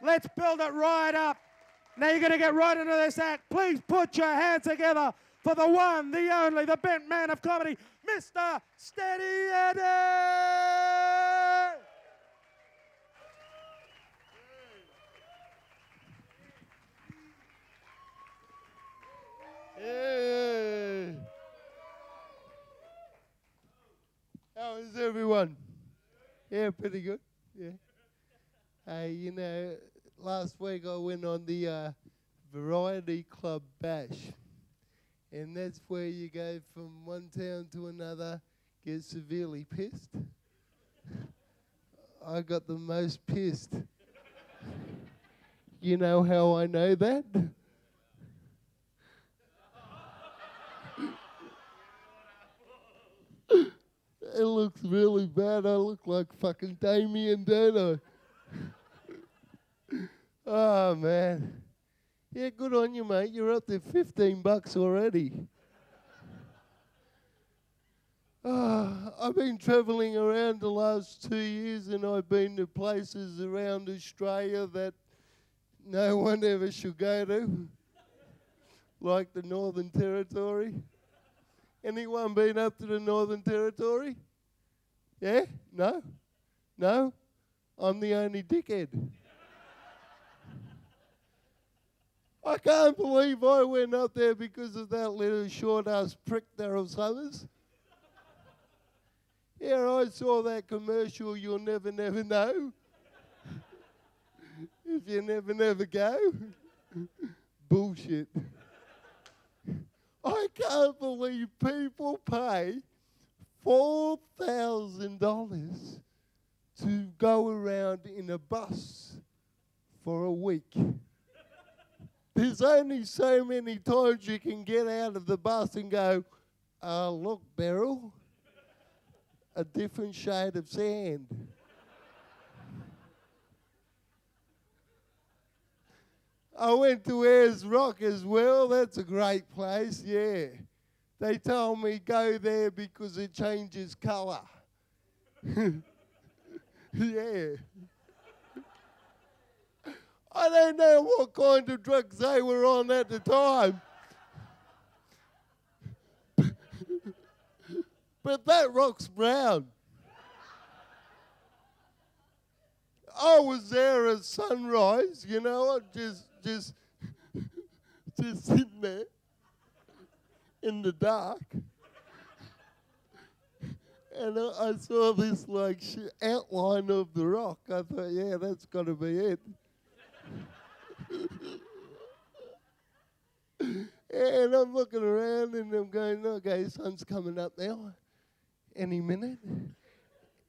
Let's build it right up. Now you're going to get right into this act. Please put your hands together for the one, the only, the bent man of comedy, Mr. Steady Eddy! Yeah. How is everyone? Yeah, pretty good. Yeah. Hey, last week I went on the Variety Club Bash. And that's where you go from one town to another, get severely pissed. I got the most pissed. You know how I know that? It looks really bad. I look like fucking Damien, don't I? Oh, man. Yeah, good on you, mate. You're up to $15 already. I've been travelling around the last 2 years, and I've been to places around Australia that no one ever should go to, like the Northern Territory. Anyone been up to the Northern Territory? Yeah? No? No? I'm the only dickhead. I can't believe I went up there because of that little short-ass prick Daryl Summers. Yeah, I saw that commercial, You'll Never, Never Know. If you never, never go. Bullshit. I can't believe people pay $4,000 to go around in a bus for a week. There's only so many times you can get out of the bus and go, look, Beryl, a different shade of sand. I went to Ayers Rock as well. That's a great place, yeah. They told me go there because it changes colour. Yeah. I don't know what kind of drugs they were on at the time. But that rock's brown. I was there at sunrise, just sitting there in the dark. And I saw this outline of the rock. I thought, yeah, that's got to be it. And I'm looking around and I'm going, okay, sun's coming up now. Any minute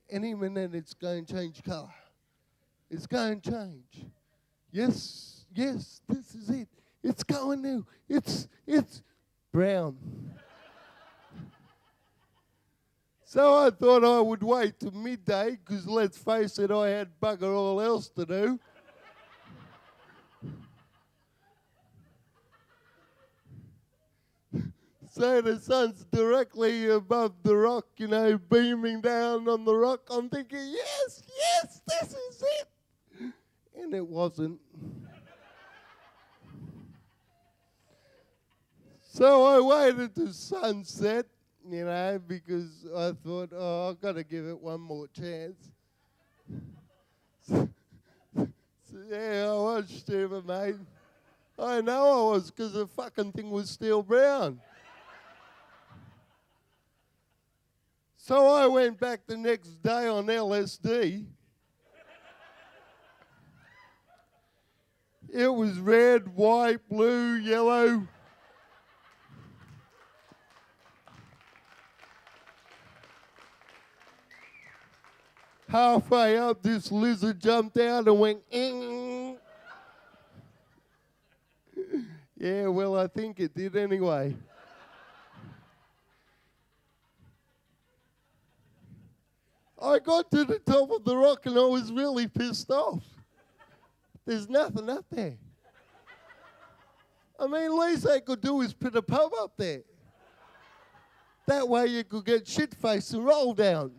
it's going to change colour. It's going to change. Yes, this is it. It's going now. It's brown. So I thought I would wait till midday because let's face it, I had bugger all else to do. So the sun's directly above the rock, beaming down on the rock. I'm thinking, yes, this is it. And it wasn't. So I waited till sunset, because I thought, I've got to give it one more chance. So yeah, I was stupid, mate. I know I was, because the fucking thing was still brown. So I went back the next day on LSD. It was red, white, blue, yellow. Halfway up, this lizard jumped out and went, "Ing." Yeah, well, I think it did anyway. I got to the top of the rock and I was really pissed off. There's nothing up there. I mean, least they could do is put a pub up there. That way you could get shit-faced and roll down.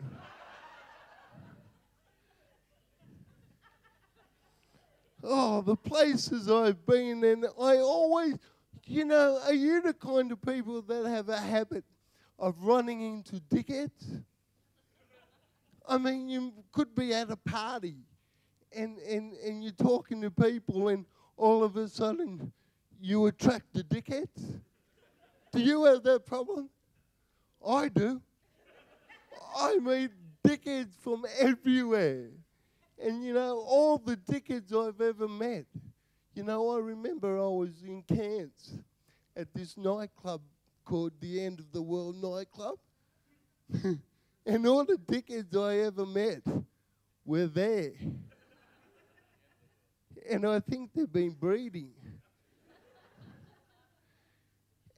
Oh, the places I've been, and I always, are you the kind of people that have a habit of running into dickheads? I mean, you could be at a party and you're talking to people and all of a sudden you attract the dickheads. Do you have that problem? I do. I meet dickheads from everywhere. And all the dickheads I've ever met. I remember I was in Cairns at this nightclub called the End of the World nightclub. And all the dickheads I ever met were there. And I think they've been breeding.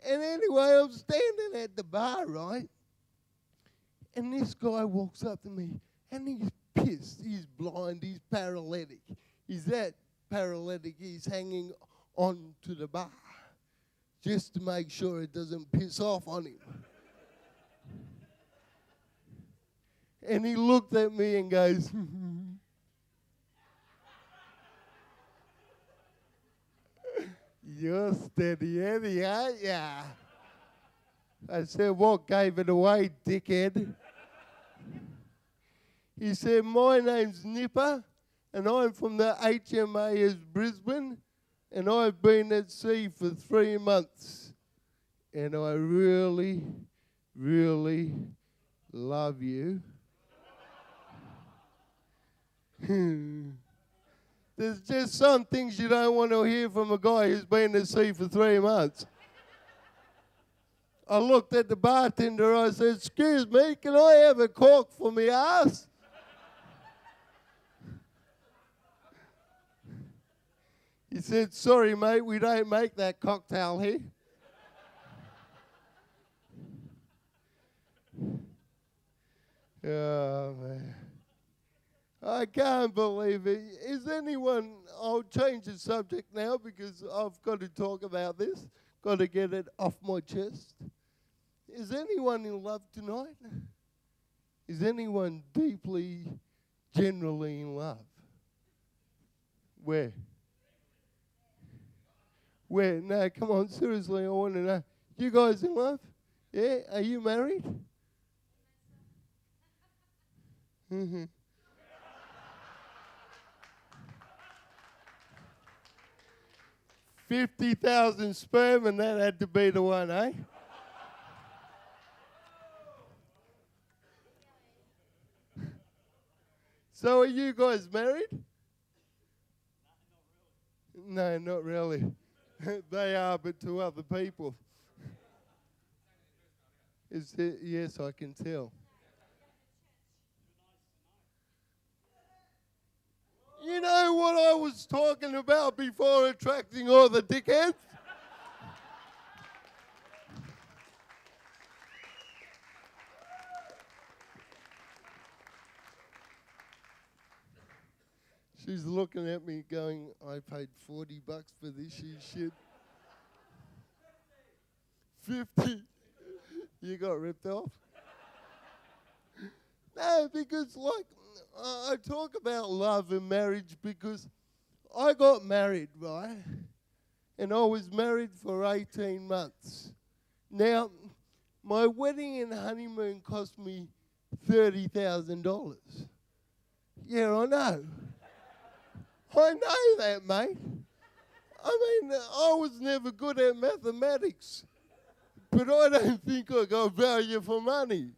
And anyway, I'm standing at the bar, right? And this guy walks up to me, and he's pissed. He's blind. He's paralytic. He's that paralytic. He's hanging on to the bar just to make sure it doesn't piss off on him. And he looked at me and goes, "You're steady Eddie, aren't ya?" I said, "What gave it away, dickhead?" He said, "My name's Nipper, and I'm from the HMAS Brisbane, and I've been at sea for 3 months. And I really, really love you." There's just some things you don't want to hear from a guy who's been at sea for 3 months. I looked at the bartender, I said, "Excuse me, can I have a cork for me ass?" He said, "Sorry, mate, we don't make that cocktail here." Oh, man. I can't believe it. Is anyone, I'll change the subject now because I've got to talk about this. Got to get it off my chest. Is anyone in love tonight? Is anyone deeply, generally in love? Where? Where? No, come on, seriously, I want to know. You guys in love? Yeah? Are you married? Mm-hmm. 50,000 sperm and that had to be the one, eh? So are you guys married? No, not really. They are, but to other people. Is it? Yes, I can tell. You know what I was talking about before attracting all the dickheads? She's looking at me going, "I paid $40 for this shit." 50. You got ripped off? No, because I talk about love and marriage because I got married, right? And I was married for 18 months. Now, my wedding and honeymoon cost me $30,000. Yeah, I know. I know that, mate. I mean, I was never good at mathematics, but I don't think I got value for money.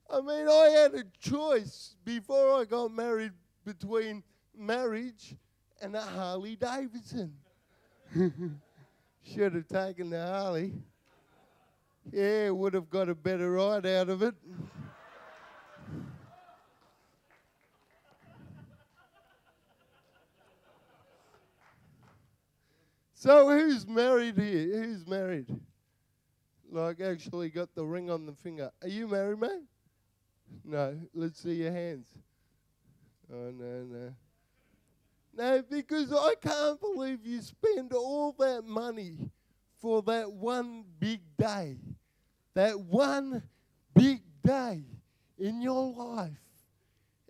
I mean, I had a choice before I got married between marriage and a Harley Davidson. Should have taken the Harley. Yeah, would have got a better ride out of it. So who's married here? Who's married? Like actually got the ring on the finger. Are you married, mate? No. Let's see your hands. Oh, no. No, because I can't believe you spend all that money for that one big day. That one big day in your life.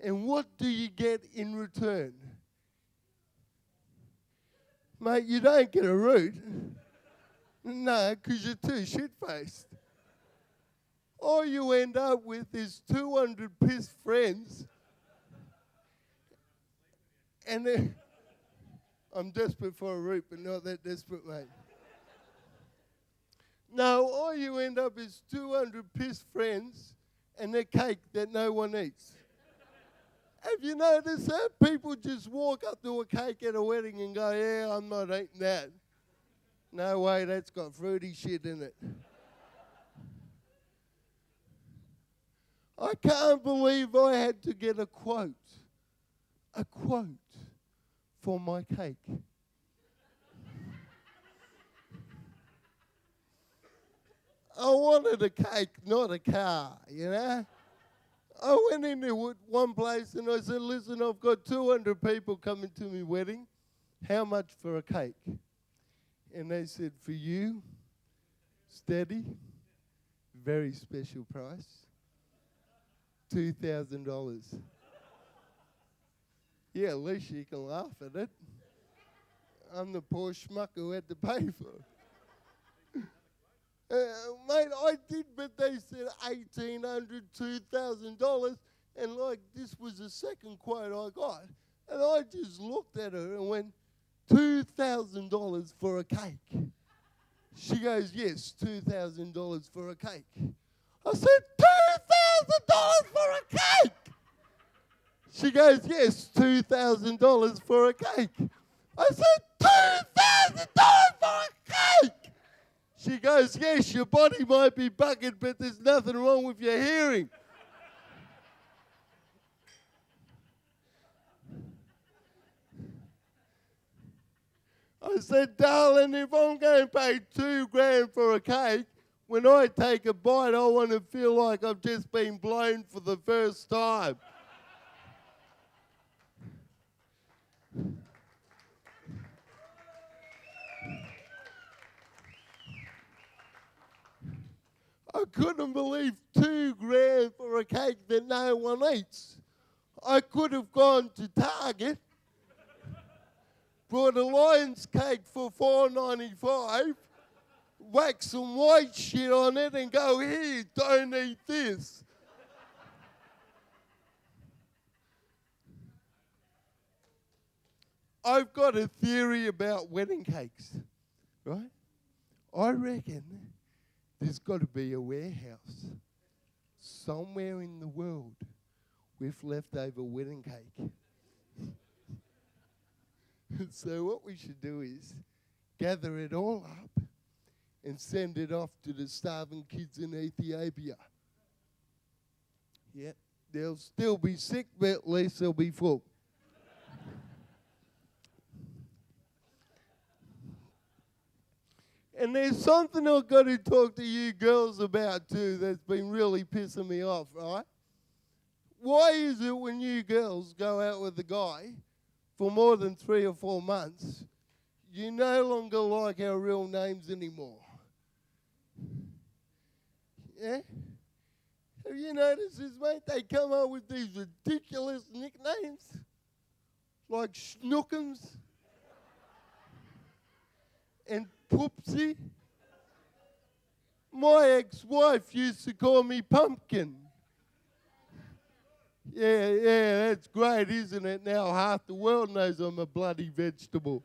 And what do you get in return? Mate, you don't get a root. No, because you're too shit-faced. All you end up with is 200 pissed friends. And I'm desperate for a root, but not that desperate, mate. No, all you end up is 200 pissed friends and a cake that no one eats. Have you noticed that? People just walk up to a cake at a wedding and go, yeah, I'm not eating that. No way, that's got fruity shit in it. I can't believe I had to get a quote for my cake. I wanted a cake, not a car, you know? I went into one place and I said, listen, I've got 200 people coming to my wedding. How much for a cake? And they said, for you, steady, very special price, $2,000. Yeah, at least you can laugh at it. I'm the poor schmuck who had to pay for it. Mate, I did, but they said $1,800, $2,000, and like this was the second quote I got. And I just looked at her and went, $2,000 for a cake. She goes, yes, $2,000 for a cake. I said, $2,000 for a cake? She goes, yes, $2,000 for a cake. I said, $2,000 for a cake? She goes, yes, your body might be bugged, but there's nothing wrong with your hearing. I said, darling, if I'm going to pay $2,000 for a cake, when I take a bite, I want to feel like I've just been blown for the first time. I couldn't believe $2,000 for a cake that no one eats. I could have gone to Target, bought a lion's cake for $4.95, whack some white shit on it and go, here, don't eat this. I've got a theory about wedding cakes, right? I reckon there's got to be a warehouse somewhere in the world with leftover wedding cake. So what we should do is gather it all up and send it off to the starving kids in Ethiopia. Yeah, they'll still be sick, but at least they'll be full. And there's something I've got to talk to you girls about too that's been really pissing me off, right? Why is it when you girls go out with a guy for more than 3 or 4 months, you no longer like our real names anymore? Yeah? Have you noticed this, mate? They come up with these ridiculous nicknames like Schnookums and Poopsie. My ex-wife used to call me Pumpkin. Yeah, that's great, isn't it? Now half the world knows I'm a bloody vegetable.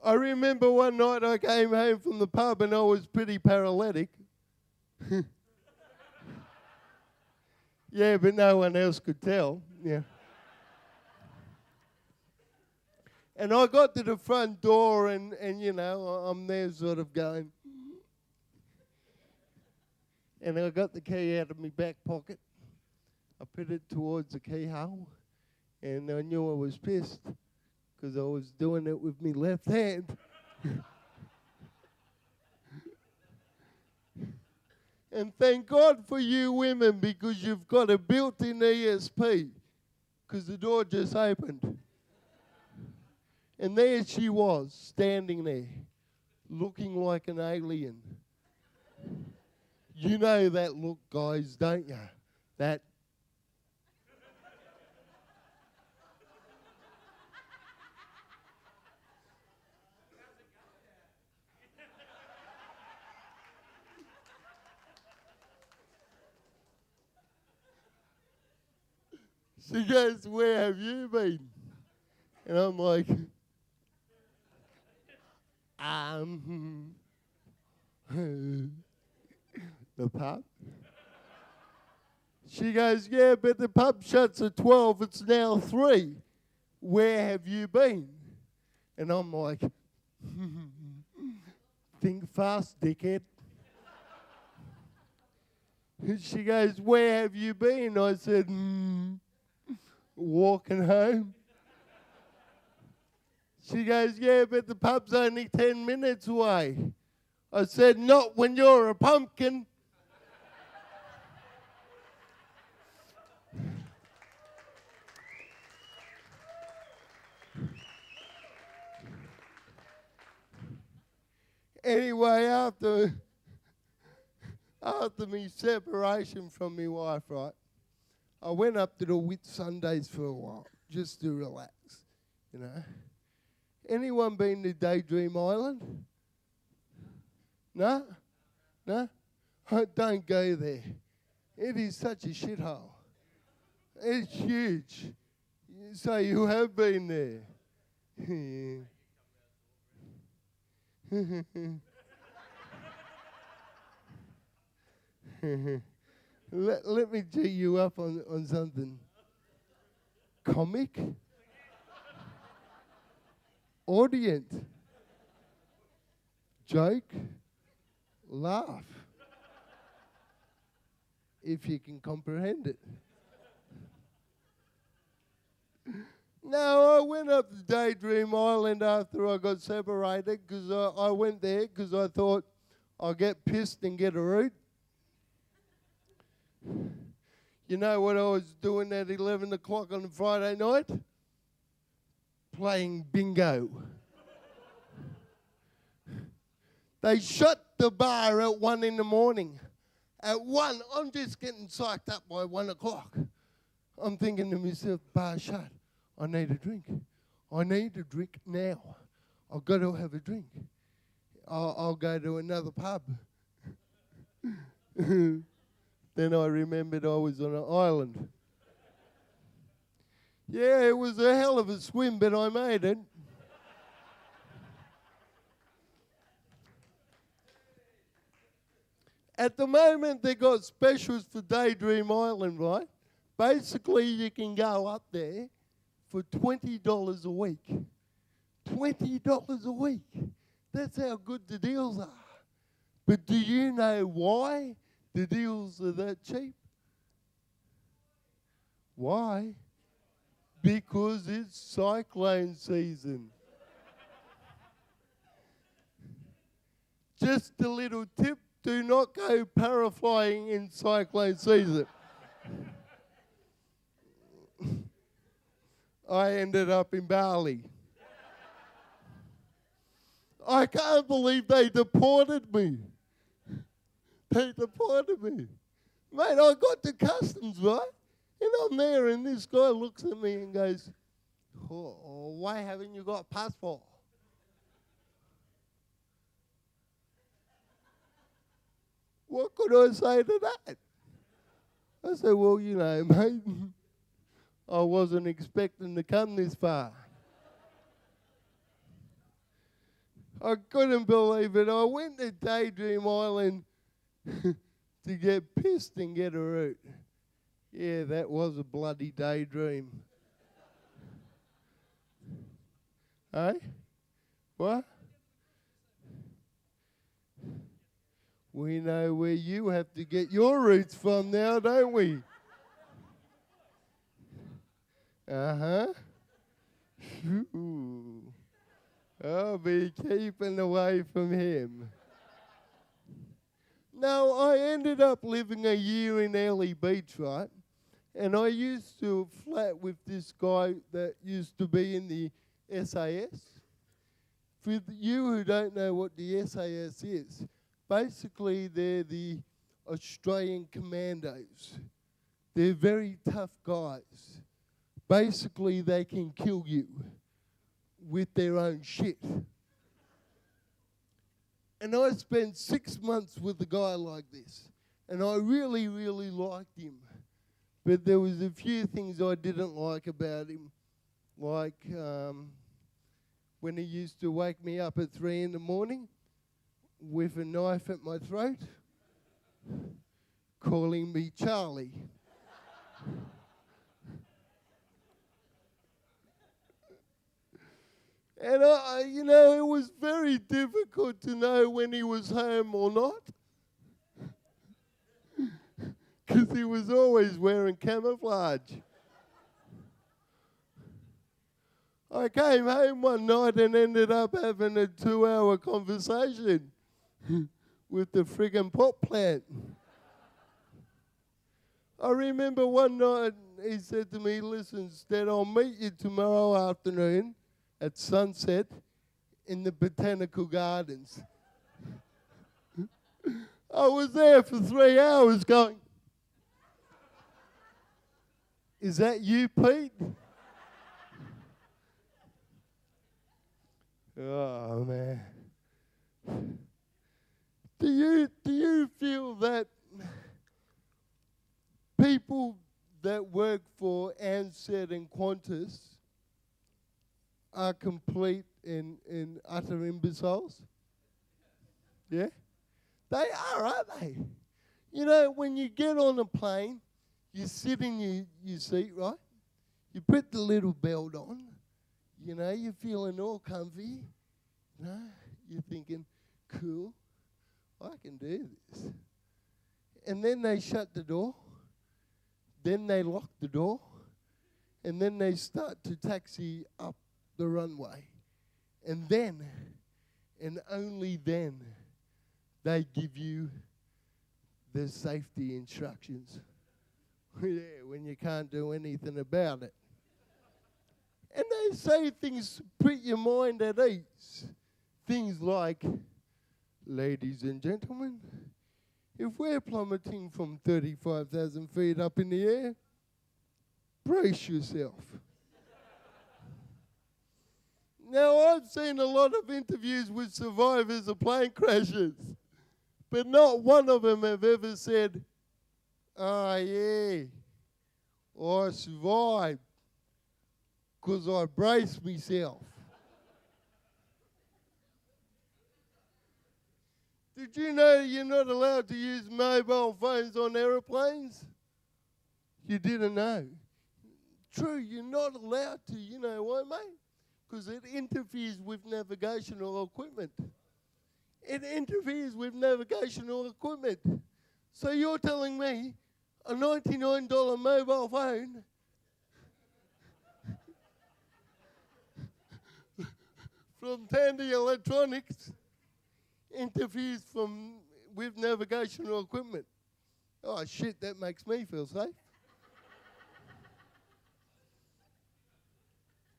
I remember one night I came home from the pub and I was pretty paralytic. Yeah, but no one else could tell. Yeah. And I got to the front door and you know, I'm there sort of going. And I got the key out of my back pocket. I put it towards the keyhole. And I knew I was pissed because I was doing it with my left hand. And thank God for you women because you've got a built-in ESP because the door just opened. And there she was, standing there, looking like an alien. You know that look, guys, don't you? That. She goes, where have you been? And I'm like, the pub. She goes, yeah, but the pub shuts at 12. It's now 3. Where have you been? And I'm like, think fast, dickhead. And she goes, where have you been? I said, walking home. She goes, yeah, but the pub's only 10 minutes away. I said, not when you're a pumpkin. Anyway, after my separation from my wife, right, I went up to the Whitsundays for a while, just to relax, you know. Anyone been to Daydream Island? No? No? Don't go there. It is such a shithole. It's huge. So you have been there. Let me tee you up on something. Comic? Audience? Joke? Laugh? If you can comprehend it. No, I went up to Daydream Island after I got separated because I went there because I thought I'll get pissed and get a root. You know what I was doing at 11 o'clock on a Friday night? Playing bingo. They shut the bar at 1 in the morning. At 1, I'm just getting psyched up by 1 o'clock. I'm thinking to myself, bar shut. I need a drink. I need a drink now. I've got to have a drink. I'll go to another pub. Then I remembered I was on an island. Yeah, it was a hell of a swim, but I made it. At the moment, they got specials for Daydream Island, right? Basically, you can go up there for $20 a week. $20 a week. That's how good the deals are. But do you know why the deals are that cheap? Why? Because it's cyclone season. Just a little tip, do not go paraflying in cyclone season. I ended up in Bali. I can't believe they deported me. They deported me. Mate, I got to customs, right? And I'm there, and this guy looks at me and goes, oh, why haven't you got a passport? What could I say to that? I said, well, you know, mate, I wasn't expecting to come this far. I couldn't believe it. I went to Daydream Island to get pissed and get a root. Yeah, that was a bloody daydream. Hey? What? We know where you have to get your roots from now, don't we? Uh-huh. I'll be keeping away from him. No, I ended up living a year in Ellie Beach, right? And I used to flat with this guy that used to be in the SAS. For you who don't know what the SAS is, basically they're the Australian commandos. They're very tough guys. Basically, they can kill you with their own shit. And I spent 6 months with a guy like this, and I really, really liked him. But there was a few things I didn't like about him, like when he used to wake me up at 3 a.m. with a knife at my throat, calling me Charlie. And it was very difficult to know when he was home or not, because he was always wearing camouflage. I came home one night and ended up having a 2-hour conversation with the friggin' pot plant. I remember one night he said to me, "Listen, Stead, I'll meet you tomorrow afternoon at sunset in the Botanical Gardens." I was there for 3 hours going, "Is that you, Pete?" Oh, man. Do you feel that people that work for Ansett and Qantas are complete and utter imbeciles? Yeah? They are, aren't they? You know, when you get on a plane, you sit in your seat, right? You put the little belt on. You know, you're feeling all comfy. You know, you're thinking, cool, I can do this. And then they shut the door. Then they lock the door. And then they start to taxi up the runway. And then, and only then, they give you the safety instructions. Yeah, when you can't do anything about it. And they say things to put your mind at ease. Things like, "Ladies and gentlemen, if we're plummeting from 35,000 feet up in the air, brace yourself." Now, I've seen a lot of interviews with survivors of plane crashes, but not one of them have ever said, "Oh, yeah, I survived because I braced myself." Did you know you're not allowed to use mobile phones on aeroplanes? You didn't know. True, you're not allowed to. You know why, mate? Because it interferes with navigational equipment. It interferes with navigational equipment. So you're telling me a $99 mobile phone from Tandy Electronics interferes with navigational equipment? Oh, shit, that makes me feel safe.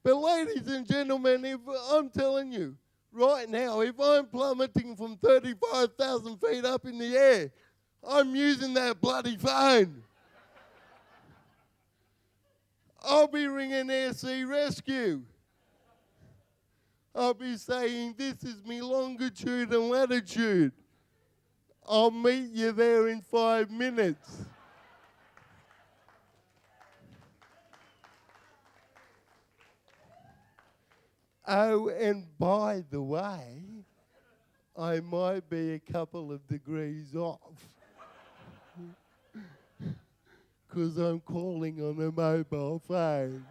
But ladies and gentlemen, if I'm telling you, right now, if I'm plummeting from 35,000 feet up in the air, I'm using that bloody phone. I'll be ringing Air Sea Rescue. I'll be saying, "This is me longitude and latitude. I'll meet you there in 5 minutes." Oh, and by the way, I might be a couple of degrees off, because I'm calling on a mobile phone.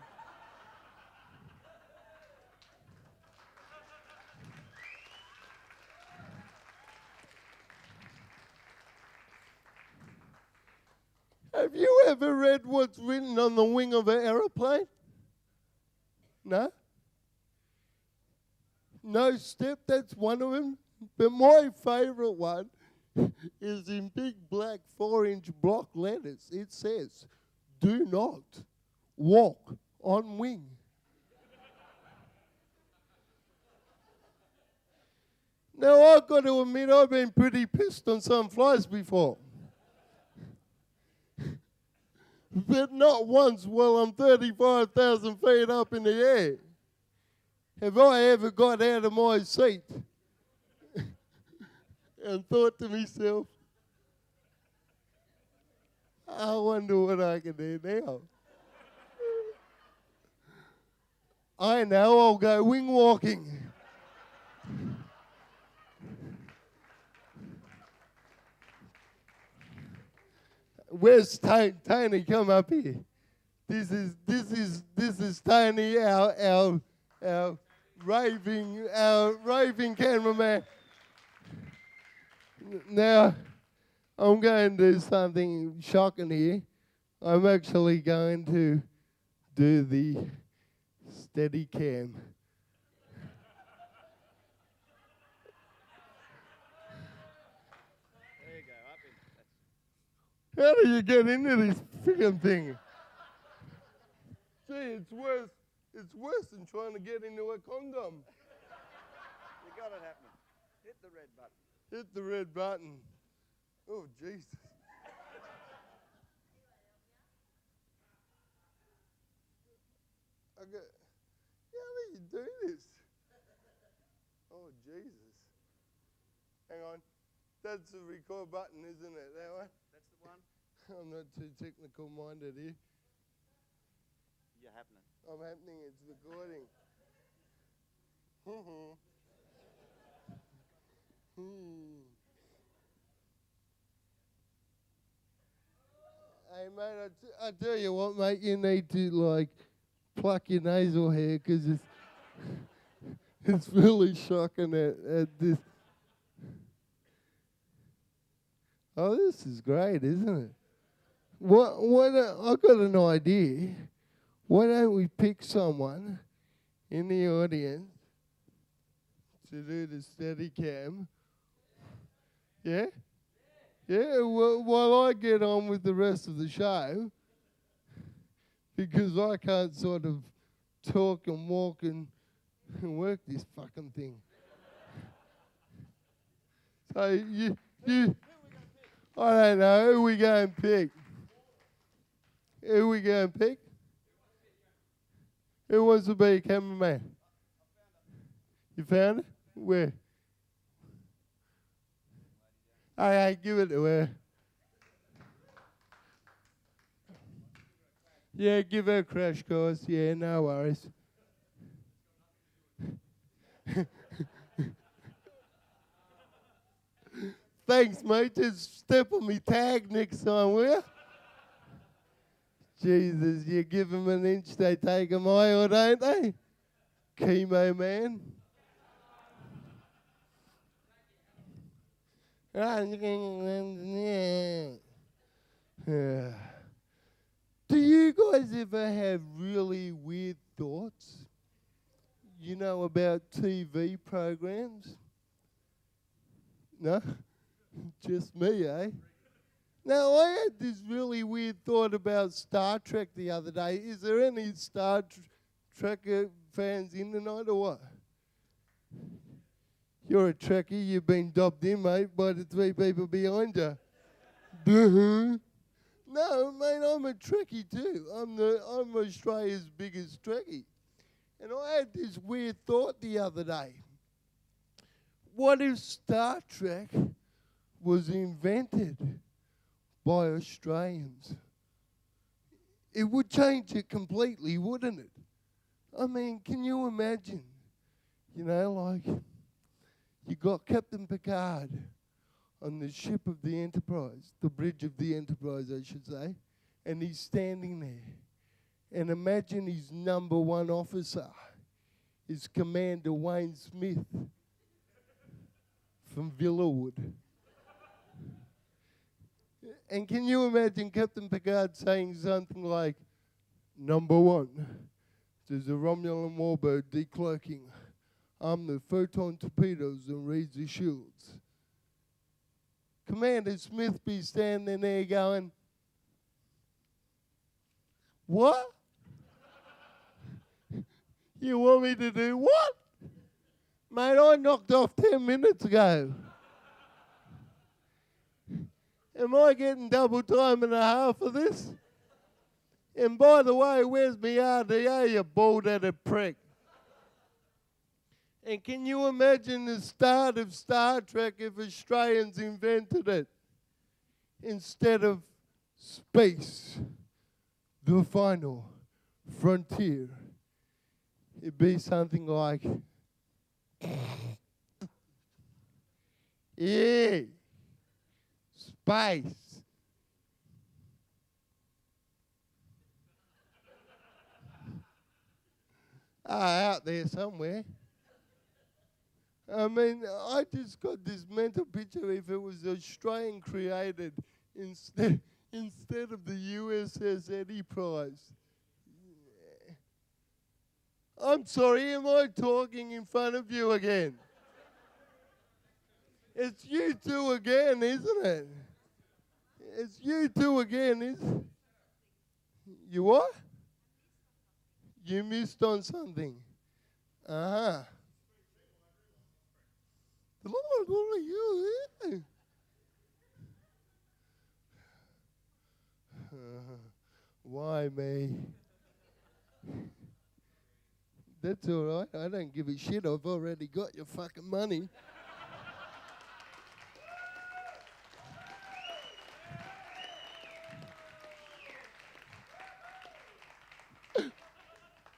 Have you ever read what's written on the wing of an aeroplane? No? No step, that's one of them. But my favorite one is in big black 4-inch block letters. It says, "Do not walk on wing." Now, I've got to admit, I've been pretty pissed on some flights before. but not once while I'm 35,000 feet up in the air have I ever got out of my seat and thought to myself, I wonder what I can do now. I know, I'll go wing walking. Where's Tony? Come up here. This is Tony, our raving cameraman. Now, I'm going to do something shocking here. I'm actually going to do the steady cam. There you go, up in. How do you get into this freaking thing? Gee, it's worse than trying to get into a condom. You got it happening. Hit the red button. Hit the red button. Oh, Jesus. How do you do this? Oh, Jesus. Hang on. That's the record button, isn't it? That one? That's the one. I'm not too technical minded here. You're happening. I'm happening, it's recording. Hey, mate, I tell you what, mate, you need to, like, pluck your nasal hair because it's really shocking at this. Oh, this is great, isn't it? I got an idea. Why don't we pick someone in the audience to do the steady cam? Yeah? Yeah, well, while I get on with the rest of the show, because I can't sort of talk and walk and work this fucking thing. So you, I don't know, who we going to pick? Who we going to pick? Who wants to be a cameraman? You found it? Where? Hey, give it to her. Yeah, give her a crash course. Yeah, no worries. Thanks, mate. Just step on me tag next time, will you? Jesus, you give them an inch, they take a mile, don't they? Chemo man. Do you guys ever have really weird thoughts? You know, about TV programs? No? Just me, eh? Now, I had this really weird thought about Star Trek the other day. Is there any Star Trek fans in tonight or what? You're a Trekkie. You've been dobbed in, mate, by the three people behind you. No, mate, I'm a Trekkie too. I'm Australia's biggest Trekkie. And I had this weird thought the other day. What if Star Trek was invented by Australians? It would change it completely, wouldn't it? I mean, can you imagine? You know, like, you got Captain Picard on the ship of the Enterprise, the bridge of the Enterprise, I should say, and he's standing there. And imagine his number one officer is Commander Wayne Smith from Villawood. And can you imagine Captain Picard saying something like, "Number one, there's a Romulan warbird decloaking. I'm the photon torpedoes and raise the shields." Commander Smith be standing there going, "What? You want me to do what? Mate, I knocked off 10 minutes ago. Am I getting double time and a half for this?" And by the way, where's my RDA, you bald-headed prick? And can you imagine the start of Star Trek if Australians invented it? Instead of space, the final frontier, it'd be something like, yeah, space. Out there somewhere. I mean, I just got this mental picture if it was Australian created instead of the USS Eddy prize. I'm sorry, am I talking in front of you again? It's you two again, isn't it? It's you two again, is it? You what? You missed on something. Uh-huh. Why me? That's all right. I don't give a shit. I've already got your fucking money.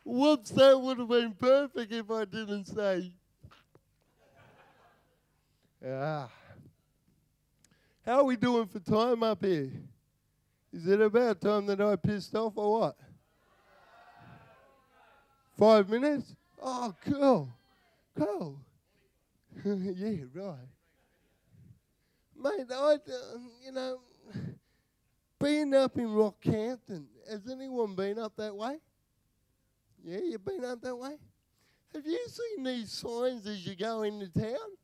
Whoops, that would have been perfect if I didn't say. How are we doing for time up here? Is it about time that I pissed off or what? 5 minutes? Oh, cool. Cool. Yeah, right. Mate, being up in Rockhampton, has anyone been up that way? Yeah, you've been up that way? Have you seen these signs as you go into town?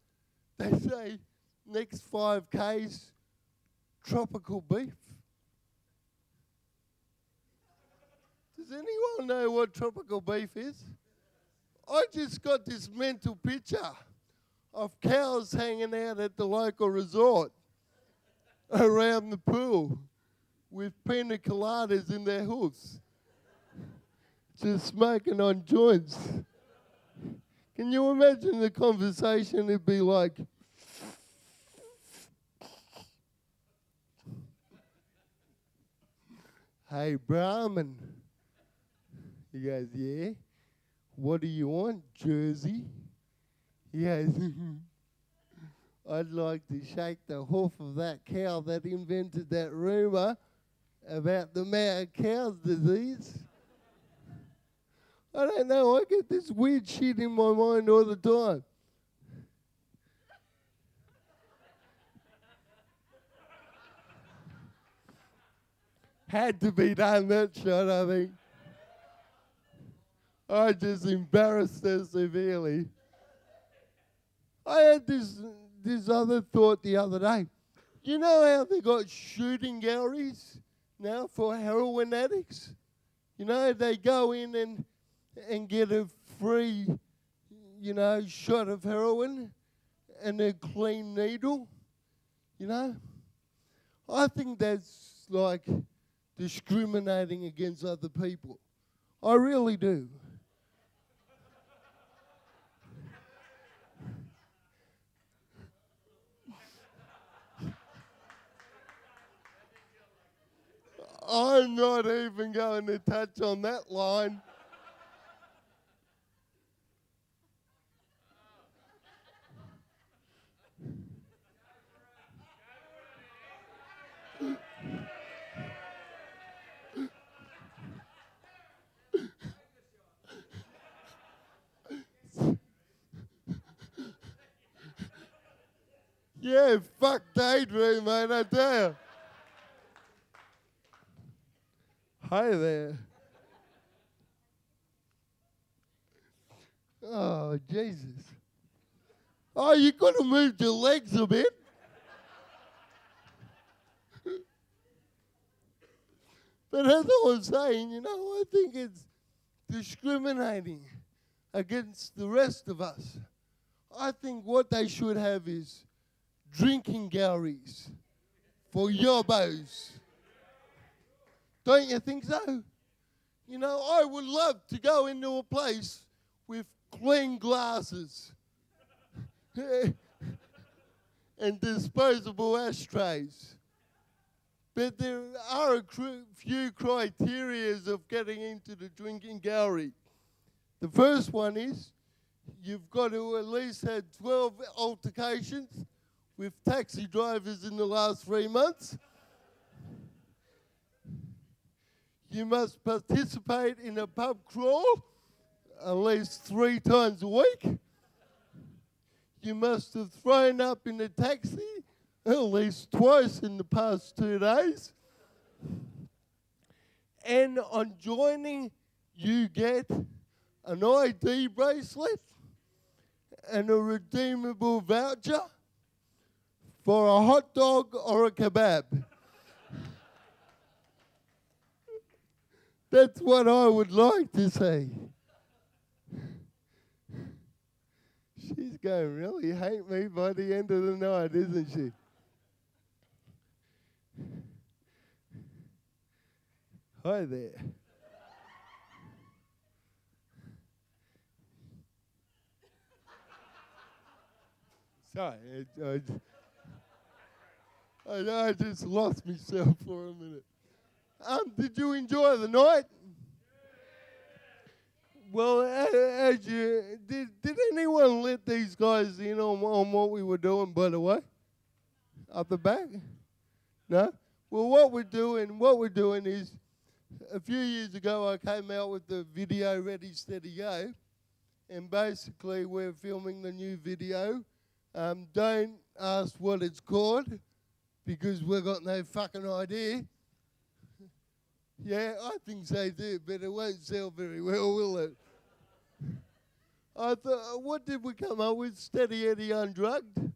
They say, next 5Ks, tropical beef. Does anyone know what tropical beef is? I just got this mental picture of cows hanging out at the local resort around the pool with pina coladas in their hoofs, just smoking on joints. Can you imagine the conversation? It'd be like, hey, Brahmin. He goes, yeah. What do you want, Jersey? He goes, I'd like to shake the hoof of that cow that invented that rumour about the mad cow's disease. I don't know, I get this weird shit in my mind all the time. Had to be done, that shot, I think. I just embarrassed her severely. I had this other thought the other day. You know how they got shooting galleries now for heroin addicts? You know, they go in and get a free, shot of heroin and a clean needle, I think that's like discriminating against other people. I really do. I'm not even going to touch on that line. Yeah, fuck daydream, mate, I tell you. Hi there. Oh, Jesus. Oh, you got to move your legs a bit. But as I was saying, I think it's discriminating against the rest of us. I think what they should have is drinking galleries for yobbos. Don't you think so? You know, I would love to go into a place with clean glasses and disposable ashtrays. But there are a few criteria of getting into the drinking gallery. The first one is you've got to at least have 12 altercations with taxi drivers in the last 3 months. You must participate in a pub crawl at least 3 times a week. You must have thrown up in a taxi at least twice in the past 2 days. And on joining, you get an ID bracelet and a redeemable voucher for a hot dog or a kebab. That's what I would like to see. She's going to really hate me by the end of the night, isn't she? Hi there. Sorry, I just lost myself for a minute. Did you enjoy the night? Well, as you did anyone let these guys in on what we were doing, by the way? Up the back? No? Well, what we're doing is, a few years ago I came out with the video Ready, Steady, Go, and basically we're filming the new video. Don't ask what it's called, because we've got no fucking idea. Yeah, I think they do, but it won't sell very well, will it? I thought, what did we come up with? Steady Eddy Undrugged?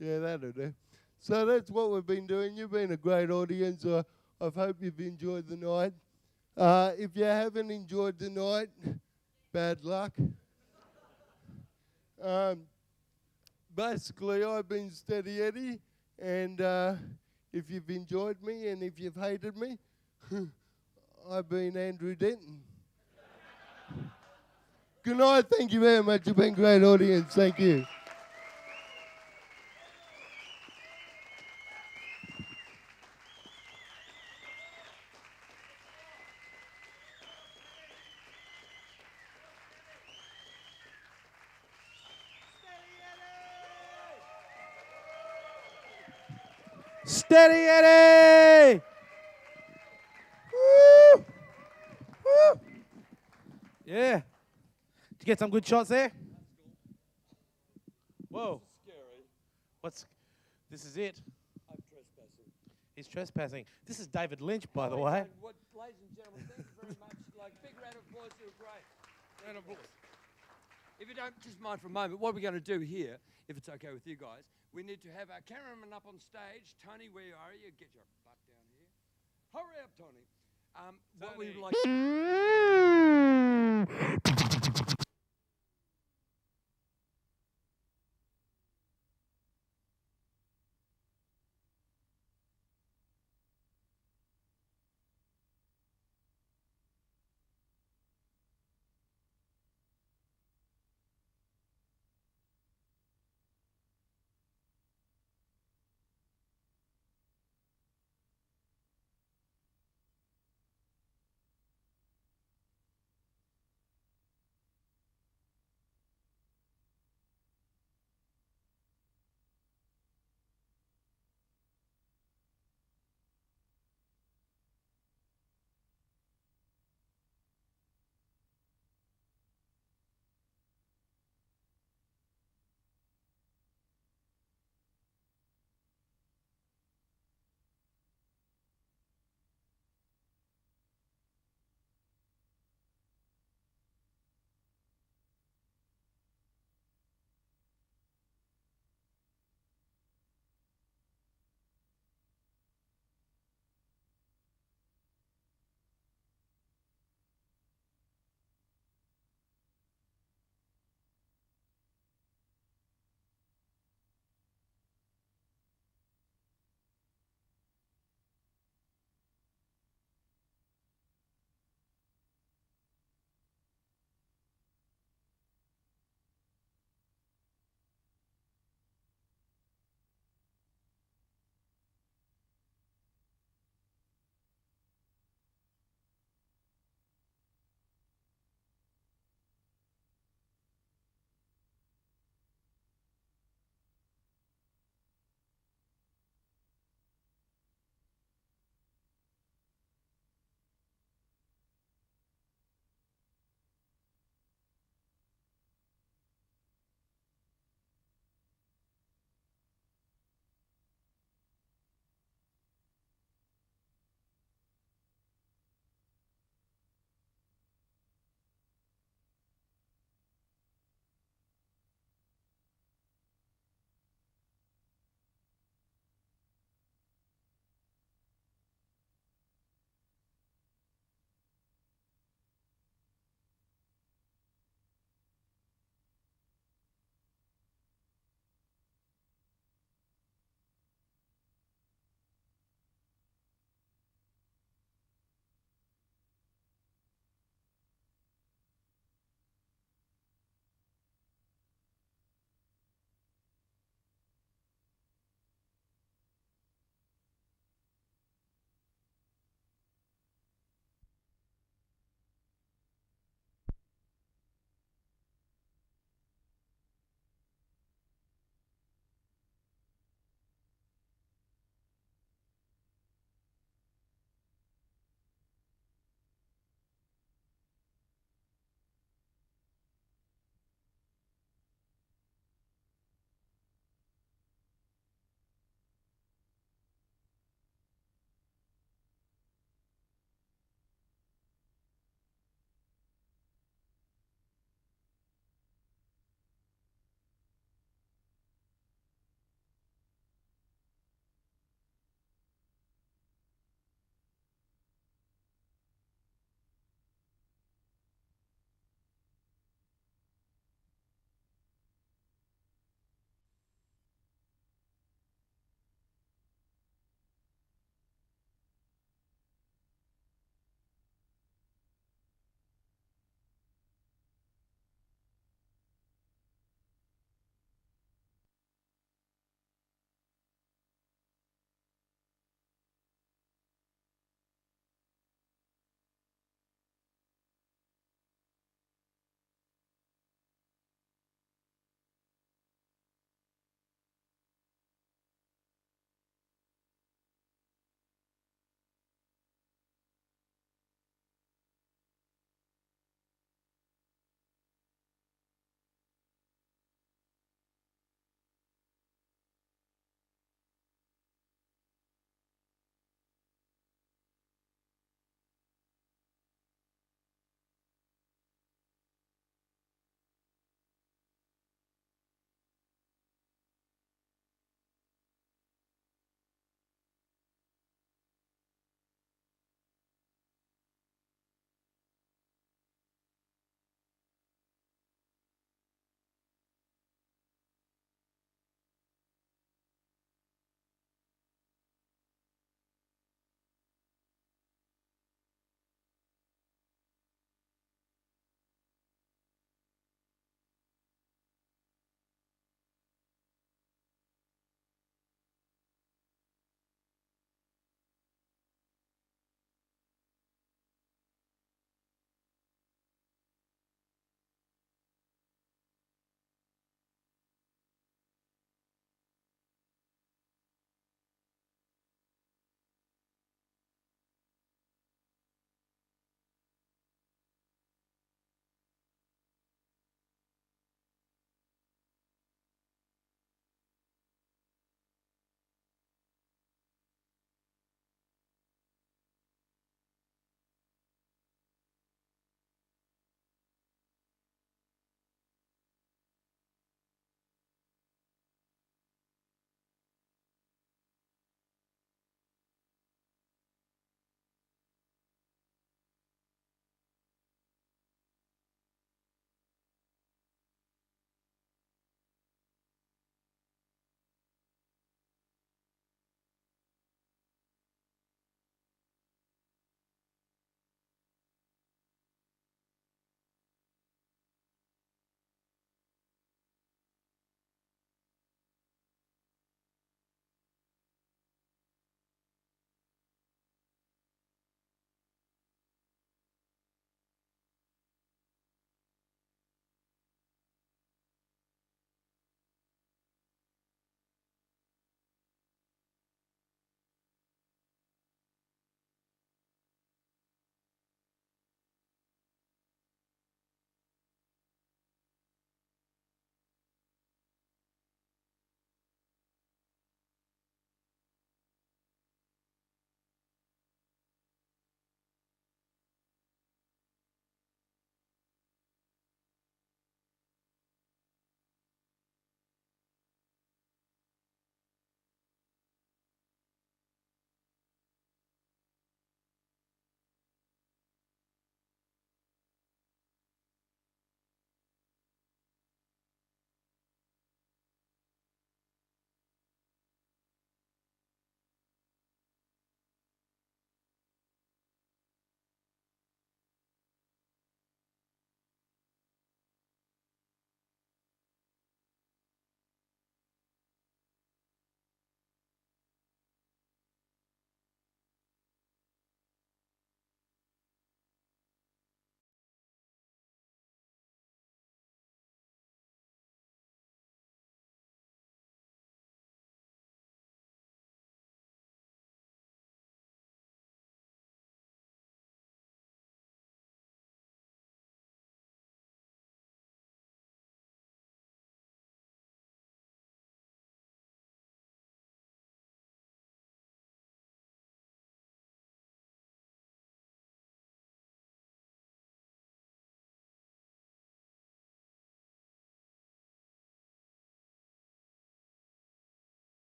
Yeah, that'll do. So that's what we've been doing. You've been a great audience. I hope you've enjoyed the night. If you haven't enjoyed the night, bad luck. Basically, I've been Steady Eddy, and if you've enjoyed me and if you've hated me, I've been Andrew Denton. Good night. Thank you very much. You've been a great audience. Thank you. Steady Eddy! Woo! Woo! Yeah. Did you get some good shots there? Whoa. Scary. This is it. I'm trespassing. He's trespassing. This is David Lynch, by the way. Ladies and gentlemen, thank you very much. Big round of applause. You were great. Round of applause. If you don't just mind for a moment, what we're going to do here, if it's okay with you guys, we need to have our cameraman up on stage. Tony, where are you? Get your butt down here. Hurry up, Tony. What we would like.